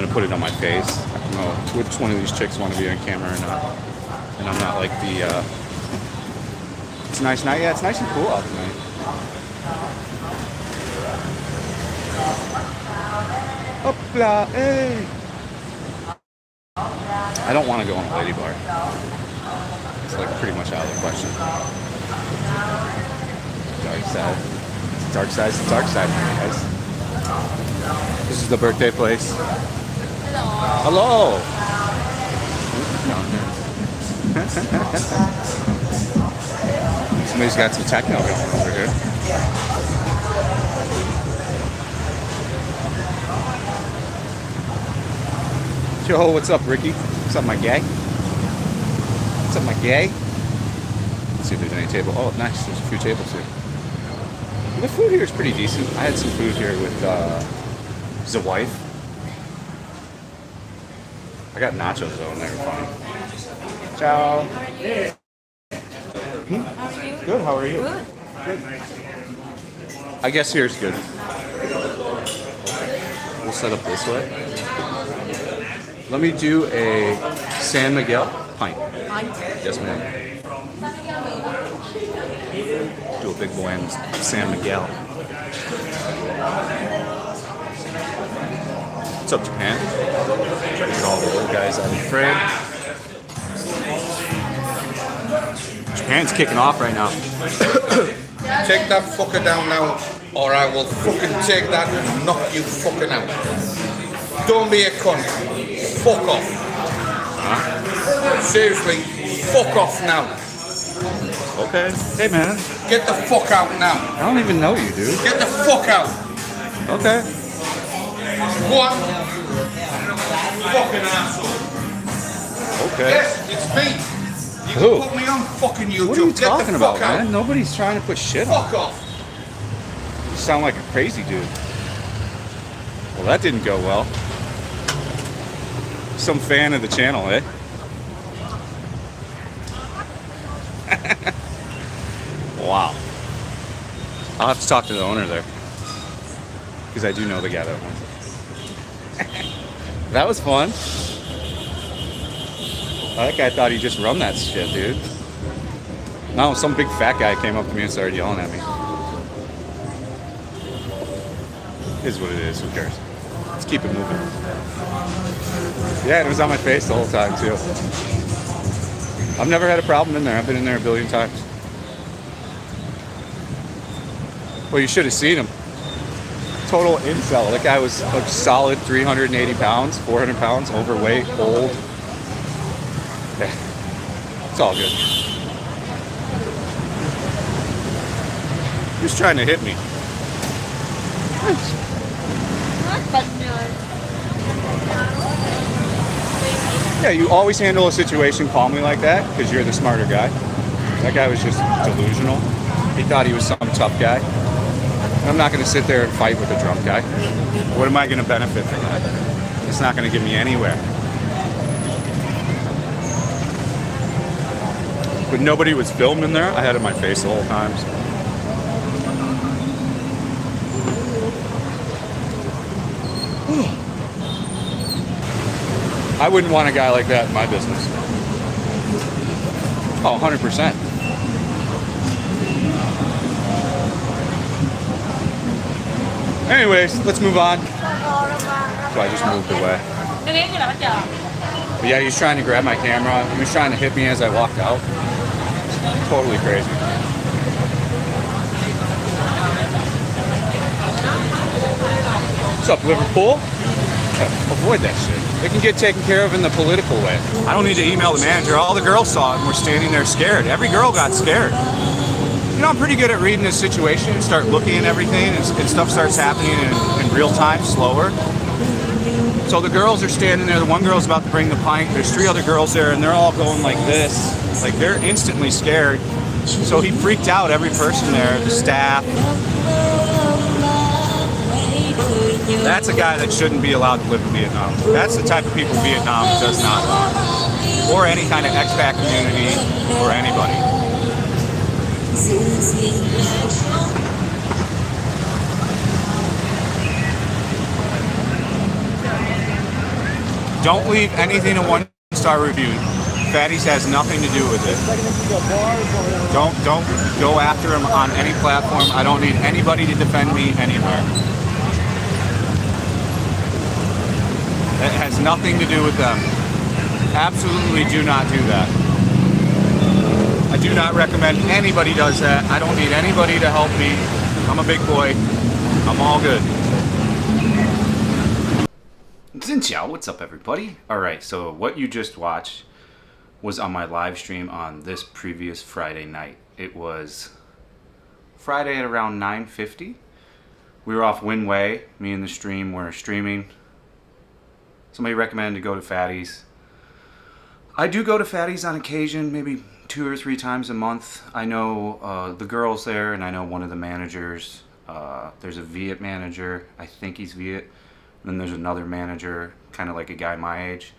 gonna put it on my face. I don't know which one of these chicks want to be on camera or not. And I'm not like the. It's a nice night. Yeah, it's nice and cool out tonight. Hopla, hey. I don't want to go on a lady bar. It's like pretty much out of the question. Dark side. Dark side's the dark side, guys. This is the birthday place. Hello. Somebody's got some techno going over here. Yo, what's up, Ricky? What's up, my guy? What's up, my guy? Let's see if there's any table. Oh, nice. There's a few tables here. The food here is pretty decent. I had some food here with the wife. I got nachos though, and they were fine. Ciao. Good. How are you? Good. I guess here's good. We'll set up this way. Let me do a San Miguel pint. Yes, ma'am. Do a big boy in San Miguel. What's up, Japan? Look at all the little guys out in frame. Japan's kicking off right now. Take that fucker down now, or I will fucking take that and knock you fucking out. Don't be a cunt. Fuck off. Huh? Seriously, fuck off now. Okay. Hey, man. Get the fuck out now. I don't even know you, dude. Get the fuck out. Okay. What? Fucking asshole. Okay. Yes, it's me. You Who? can put me on fucking YouTube. What are you Get talking the about, fuck out. man? Nobody's trying to put shit on. Fuck off. You sound like a crazy dude. Well, that didn't go well. Some fan of the channel, eh? Wow. I'll have to talk to the owner there. Because I do know the guy that owns it. That was fun. That guy thought he just run that shit, dude. No, some big fat guy came up to me and started yelling at me. It is what it is, who cares? Let's keep it moving. Yeah, and it was on my face the whole time, too. I've never had a problem in there. I've been in there a billion times. Well, you should have seen him. Total incel. That guy was a solid 380 pounds, 400 pounds, overweight, old. Yeah. It's all good. He was trying to hit me. Yeah, you always handle a situation calmly like that because you're the smarter guy. That guy was just delusional. He thought he was some tough guy. I'm not going to sit there and fight with a drunk guy. What am I going to benefit from that? It's not going to get me anywhere. But nobody was filmed in there. I had it in my face the whole time. So. I wouldn't want a guy like that in my business. Oh, 100%. Anyways, let's move on. So I just moved away. But yeah, he was trying to grab my camera. He was trying to hit me as I walked out. Totally crazy. What's up, Liverpool? Avoid that shit. It can get taken care of in the political way. I don't need to email the manager. All the girls saw it and were standing there scared. Every girl got scared. You know, I'm pretty good at reading this situation and start looking at everything and stuff starts happening in real time, slower. So the girls are standing there. The one girl's about to bring the pint. There's 3 other girls there and they're all going like this. Like they're instantly scared. So he freaked out every person there, the staff. That's a guy that shouldn't be allowed to live in Vietnam. That's the type of people Vietnam does not want. Or any kind of expat community or anybody. Don't leave anything a 1-star review. Fatties has nothing to do with it. Don't go after him on any platform. I don't need anybody to defend me anywhere. It has nothing to do with them. Absolutely do not do that. I do not recommend anybody does that. I don't need anybody to help me. I'm a big boy. I'm all good. Xin what's up everybody? Alright, so what you just watched was on my live stream on this previous Friday night. It was Friday at around 9:50. We were off Winway. Me and the stream were streaming. Somebody recommended to go to Fatties. I do go to Fatties on occasion, maybe 2 or 3 times a month. I know the girls there, and I know one of the managers. There's a Viet manager. I think he's Viet. And then there's another manager, kind of like a guy my age,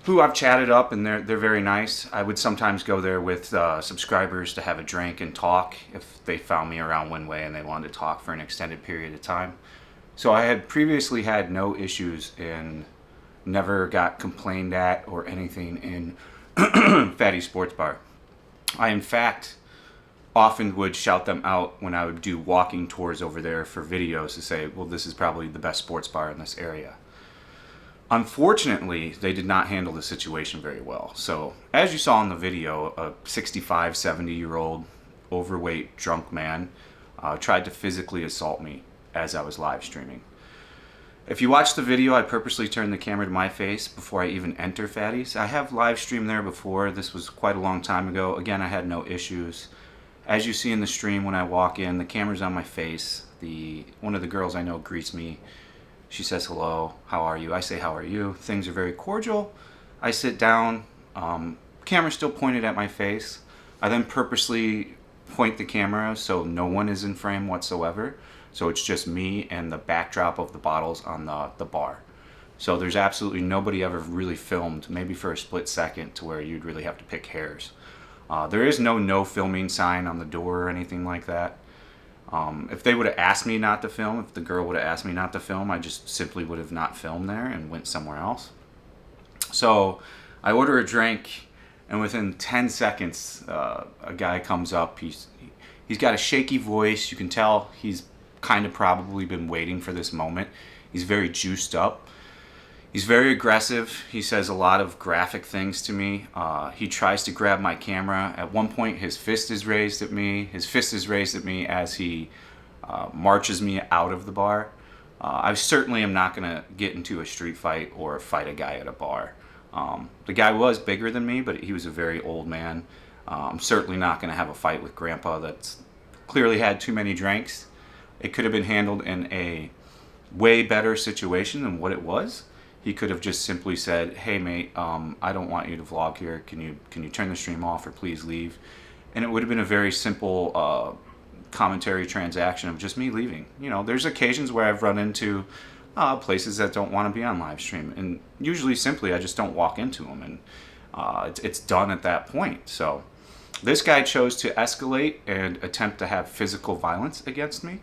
who I've chatted up, and they're very nice. I would sometimes go there with subscribers to have a drink and talk if they found me around Winway and they wanted to talk for an extended period of time. So I had previously had no issues and never got complained at or anything in Fatty Sports Bar. I, in fact, often would shout them out when I would do walking tours over there for videos to say, well, this is probably the best sports bar in this area. Unfortunately, they did not handle the situation very well. So, as you saw in the video, a 65, 70-year-old overweight drunk man tried to physically assault me as I was live streaming. If you watch the video, I purposely turned the camera to my face before I even enter Fatties. I have live streamed there before. This was quite a long time ago. Again, I had no issues. As you see in the stream, when I walk in, the camera's on my face. One of the girls I know greets me. She says, hello, how are you? I say, how are you? Things are very cordial. I sit down. Camera's still pointed at my face. I then purposely point the camera so no one is in frame whatsoever. So it's just me and the backdrop of the bottles on the bar. So there's absolutely nobody ever really filmed, maybe for a split second, to where you'd really have to pick hairs. There is no filming sign on the door or anything like that. If they would have asked me not to film, if the girl would have asked me not to film, I just simply would have not filmed there and went somewhere else. So I order a drink, and within 10 seconds, a guy comes up. He's got a shaky voice. You can tell he's kind of probably been waiting for this moment. He's very juiced up. He's very aggressive. He says a lot of graphic things to me. He tries to grab my camera. At one point, his fist is raised at me. His fist is raised at me as he marches me out of the bar. I certainly am not going to get into a street fight or fight a guy at a bar. The guy was bigger than me, but he was a very old man. I'm certainly not going to have a fight with Grandpa that's clearly had too many drinks. It could have been handled in a way better situation than what it was. He could have just simply said, hey mate, I don't want you to vlog here. Can you turn the stream off or please leave? And it would have been a very simple commentary transaction of just me leaving. You know, there's occasions where I've run into places that don't want to be on live stream, and usually simply I just don't walk into them, and it's done at that point. So this guy chose to escalate and attempt to have physical violence against me.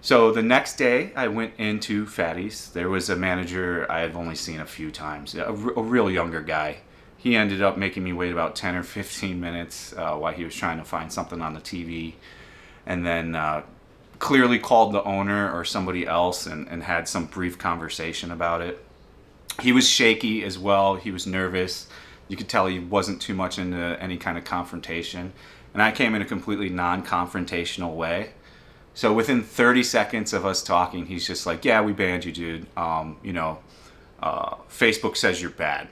So the next day, I went into Fatties. There was a manager I had only seen a few times, a real younger guy. He ended up making me wait about 10 or 15 minutes while he was trying to find something on the TV, and then clearly called the owner or somebody else and had some brief conversation about it. He was shaky as well. He was nervous. You could tell he wasn't too much into any kind of confrontation, and I came in a completely non-confrontational way. So within 30 seconds of us talking, he's just like, yeah, we banned you, dude. Facebook says you're bad.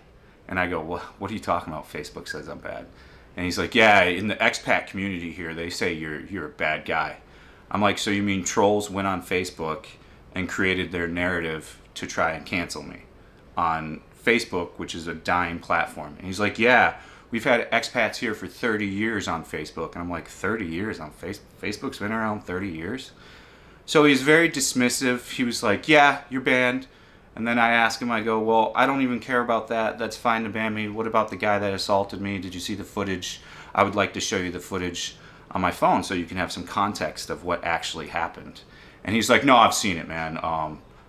And I go, what are you talking about? Facebook says I'm bad. And he's like, yeah, in the expat community here, they say you're a bad guy. I'm like, so you mean trolls went on Facebook and created their narrative to try and cancel me on Facebook, which is a dying platform? And he's like, yeah, we've had expats here for 30 years on Facebook. And I'm like, 30 years on Facebook? Facebook's been around 30 years? So he's very dismissive. He was like, yeah, you're banned. And then I ask him, I go, well, I don't even care about that. That's fine to ban me. What about the guy that assaulted me? Did you see the footage? I would like to show you the footage on my phone so you can have some context of what actually happened. And he's like, no, I've seen it, man.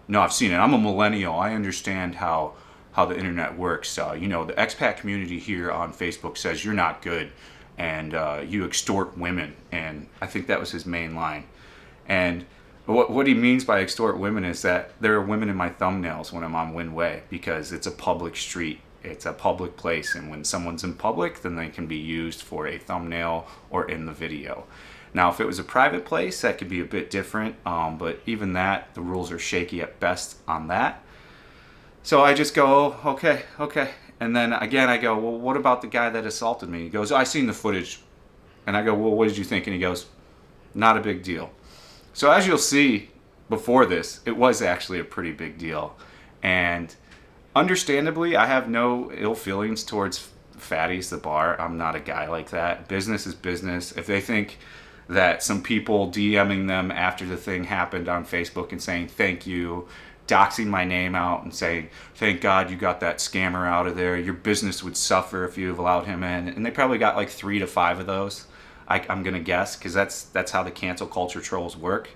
No, I've seen it. I'm a millennial. I understand how how the internet works. You know, the expat community here on Facebook says you're not good and you extort women. And I think that was his main line. And what he means by extort women is that there are women in my thumbnails when I'm on Winway, because it's a public street. It's a public place, and when someone's in public, then they can be used for a thumbnail or in the video. Now, if it was a private place, that could be a bit different, but even that, the rules are shaky at best on that. So I just go, okay. And then again, I go, well, what about the guy that assaulted me? He goes, I seen the footage. And I go, well, what did you think? And he goes, not a big deal. So as you'll see before this, it was actually a pretty big deal. And understandably, I have no ill feelings towards Fatties, the bar. I'm not a guy like that. Business is business. If they think that some people DMing them after the thing happened on Facebook and saying thank you, doxing my name out and saying, thank God you got that scammer out of there, your business would suffer if you've allowed him in. And they probably got like 3 to 5 of those, I'm going to guess, because that's how the cancel culture trolls work.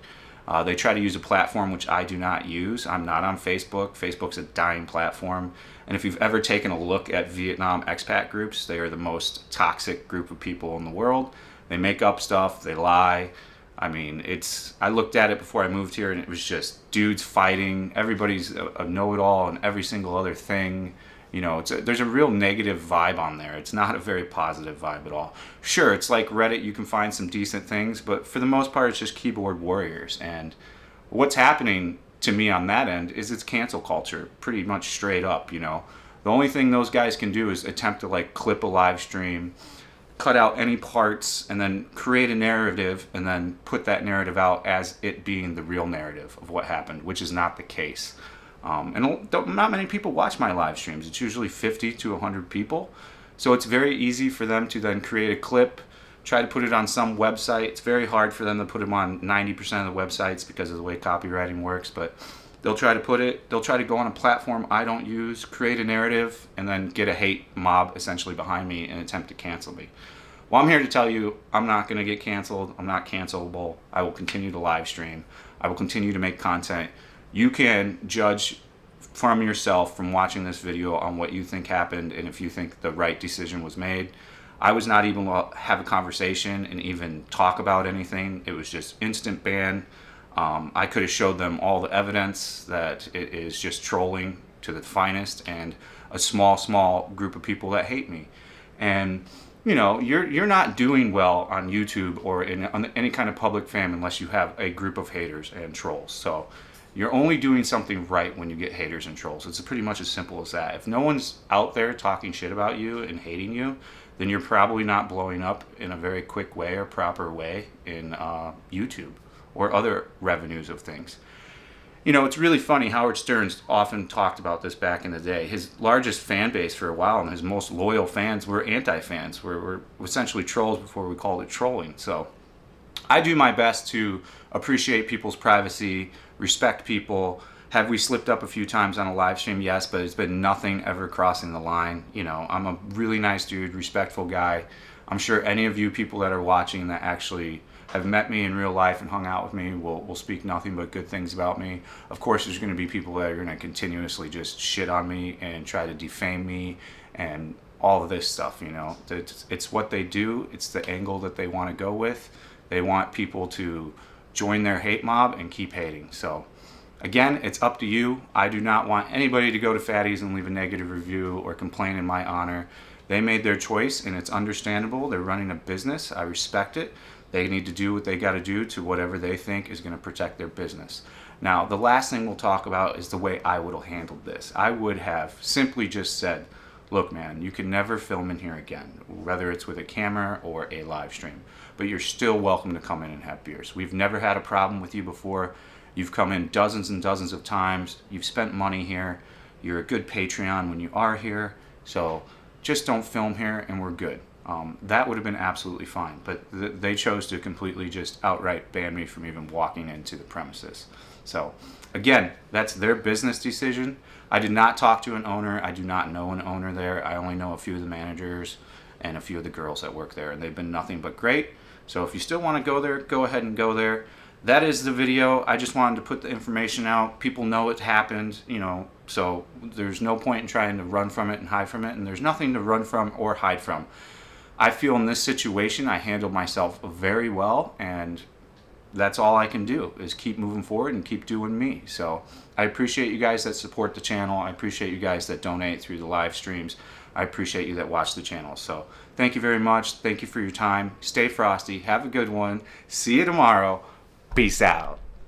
They try to use a platform which I do not use. I'm not on Facebook. Facebook's a dying platform. And if you've ever taken a look at Vietnam expat groups, they are the most toxic group of people in the world. They make up stuff. They lie. I mean, I looked at it before I moved here, and it was just dudes fighting. Everybody's a know-it-all and every single other thing. You know, there's a real negative vibe on there. It's not a very positive vibe at all. Sure, it's like Reddit. You can find some decent things, but for the most part, it's just keyboard warriors. And what's happening to me on that end is it's cancel culture, pretty much straight up, you know. The only thing those guys can do is attempt to, like, clip a live stream, cut out any parts, and then create a narrative, and then put that narrative out as it being the real narrative of what happened, which is not the case. And not many people watch my live streams. It's usually 50 to 100 people. So it's very easy for them to then create a clip, try to put it on some website. It's very hard for them to put them on 90% of the websites because of the way copywriting works. But they'll try to go on a platform I don't use, create a narrative, and then get a hate mob essentially behind me and attempt to cancel me. Well, I'm here to tell you, I'm not going to get canceled. I'm not cancelable. I will continue to live stream. I will continue to make content. You can judge from yourself from watching this video on what you think happened and if you think the right decision was made. I was not able to have a conversation and even talk about anything. It was just instant ban. I could have showed them all the evidence that it is just trolling to the finest and a small group of people that hate me. And you know, you're not doing well on YouTube or on any kind of public fam unless you have a group of haters and trolls. So you're only doing something right when you get haters and trolls. It's pretty much as simple as that. If no one's out there talking shit about you and hating you, then you're probably not blowing up in a very quick way or proper way in YouTube or other revenues of things. You know, it's really funny. Howard Stern's often talked about this back in the day. His largest fan base for a while and his most loyal fans were anti-fans, were essentially trolls before we called it trolling. So I do my best to appreciate people's privacy, respect people. Have we slipped up a few times on a live stream? Yes, but it's been nothing ever crossing the line. You know, I'm a really nice dude, respectful guy. I'm sure any of you people that are watching that actually have met me in real life and hung out with me will speak nothing but good things about me. Of course, there's going to be people that are going to continuously just shit on me and try to defame me and all of this stuff, you know. It's what they do. It's the angle that they want to go with. They want people to join their hate mob and keep hating. So again, it's up to you. I do not want anybody to go to Fatties and leave a negative review or complain in my honor. They made their choice and it's understandable. They're running a business. I respect it. They need to do what they got to do to whatever they think is going to protect their business. Now, the last thing we'll talk about is the way I would have handled this. I would have simply just said, look, man, you can never film in here again, whether it's with a camera or a live stream. But you're still welcome to come in and have beers. We've never had a problem with you before. You've come in dozens and dozens of times. You've spent money here. You're a good Patreon when you are here. So just don't film here and we're good. That would have been absolutely fine. But they chose to completely just outright ban me from even walking into the premises. So again, that's their business decision. I did not talk to an owner. I do not know an owner there. I only know a few of the managers and a few of the girls that work there, and they've been nothing but great. So if you still want to go there, go ahead and go there. that is the video. I just wanted to put the information out. People know it happened, you know, so there's no point in trying to run from it and hide from it, and there's nothing to run from or hide from. I feel in this situation I handled myself very well, and that's all I can do is keep moving forward and keep doing me. So I appreciate you guys that support the channel. I appreciate you guys that donate through the live streams. I appreciate you that watch the channel. So thank you very much. Thank you for your time. Stay frosty. Have a good one. See you tomorrow. Peace out.